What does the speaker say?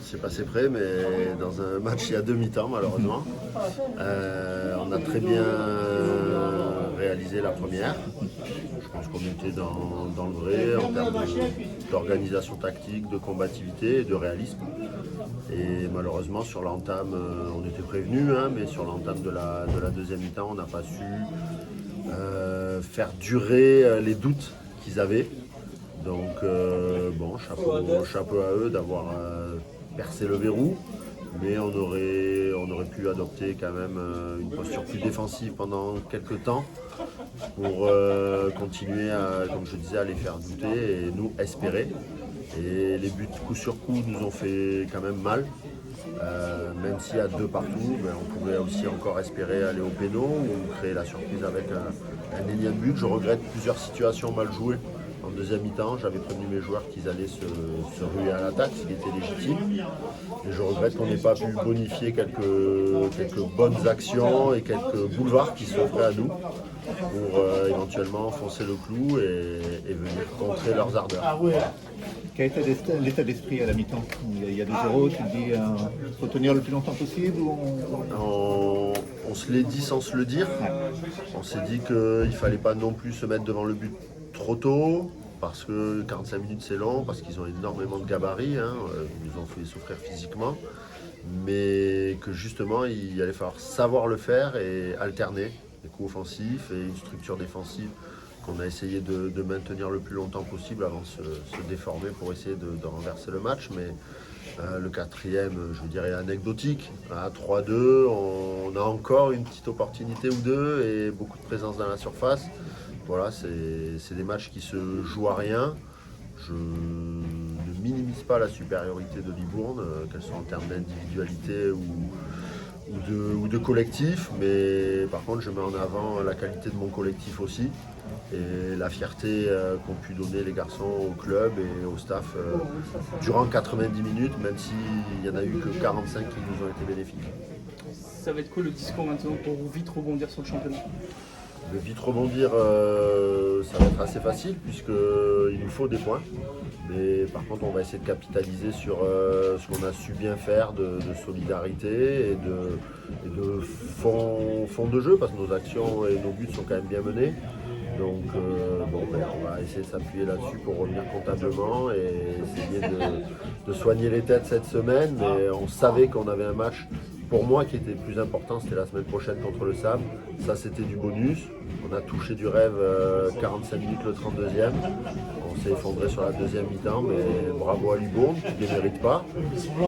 s'est passé près, mais dans un match il y a demi-temps malheureusement. On a très bien réalisé la première. Je pense qu'on était dans le vrai en termes d'organisation tactique, de combativité et de réalisme. Et malheureusement sur l'entame, on était prévenus, hein, mais sur l'entame de la deuxième mi-temps, on n'a pas su faire durer les doutes qu'ils avaient. Donc bon, chapeau à eux d'avoir percé le verrou, mais on aurait pu adopter quand même une posture plus défensive pendant quelques temps pour continuer à, comme je disais, à les faire douter et nous espérer. Et les buts coup sur coup nous ont fait quand même mal. Même s'il y a 2 partout, ben, on pouvait aussi encore espérer aller au péno ou créer la surprise avec un énième but. Je regrette plusieurs situations mal jouées en deuxième mi-temps. J'avais prévenu mes joueurs qu'ils allaient se ruer à l'attaque, ce qui était légitime. Et je regrette qu'on n'ait pas pu bonifier quelques bonnes actions et quelques boulevards qui s'offraient à nous pour éventuellement enfoncer le clou et venir contrer leurs ardeurs. Quel était l'état d'esprit à la mi-temps? Il y a 2-0, tu te dis faut tenir le plus longtemps possible ou on se l'est dit sans se le dire. On s'est dit qu'il ne fallait pas non plus se mettre devant le but trop tôt, parce que 45 minutes c'est long, parce qu'ils ont énormément de gabarits, hein, ils nous ont fait souffrir physiquement, mais que justement il allait falloir savoir le faire et alterner les coups offensifs et une structure défensive qu'on a essayé de maintenir le plus longtemps possible avant de se déformer pour essayer de renverser le match. Mais le quatrième, je dirais anecdotique, à 3-2, on a encore une petite opportunité ou deux et beaucoup de présence dans la surface. Voilà, c'est des matchs qui se jouent à rien. Je ne minimise pas la supériorité de Libourne, qu'elle soit en termes d'individualité ou de collectif, mais par contre je mets en avant la qualité de mon collectif aussi et la fierté qu'ont pu donner les garçons au club et au staff durant 90 minutes, même s'il n'y en a eu que 45 qui nous ont été bénéfiques. Ça va être quoi le discours maintenant pour vite rebondir sur le championnat? De vite rebondir, ça va être assez facile puisqu'il nous faut des points. Mais par contre, on va essayer de capitaliser sur ce qu'on a su bien faire de solidarité et de fond de jeu, parce que nos actions et nos buts sont quand même bien menés. Donc on va essayer de s'appuyer là-dessus pour revenir comptablement et essayer de soigner les têtes cette semaine. Mais on savait qu'on avait un match, pour moi, qui était plus important, c'était la semaine prochaine contre le SAM. Ça, c'était du bonus. On a touché du rêve 45 minutes le 32e. On s'est effondré sur la deuxième mi-temps, mais bravo à Libourne, qui ne les mérite pas.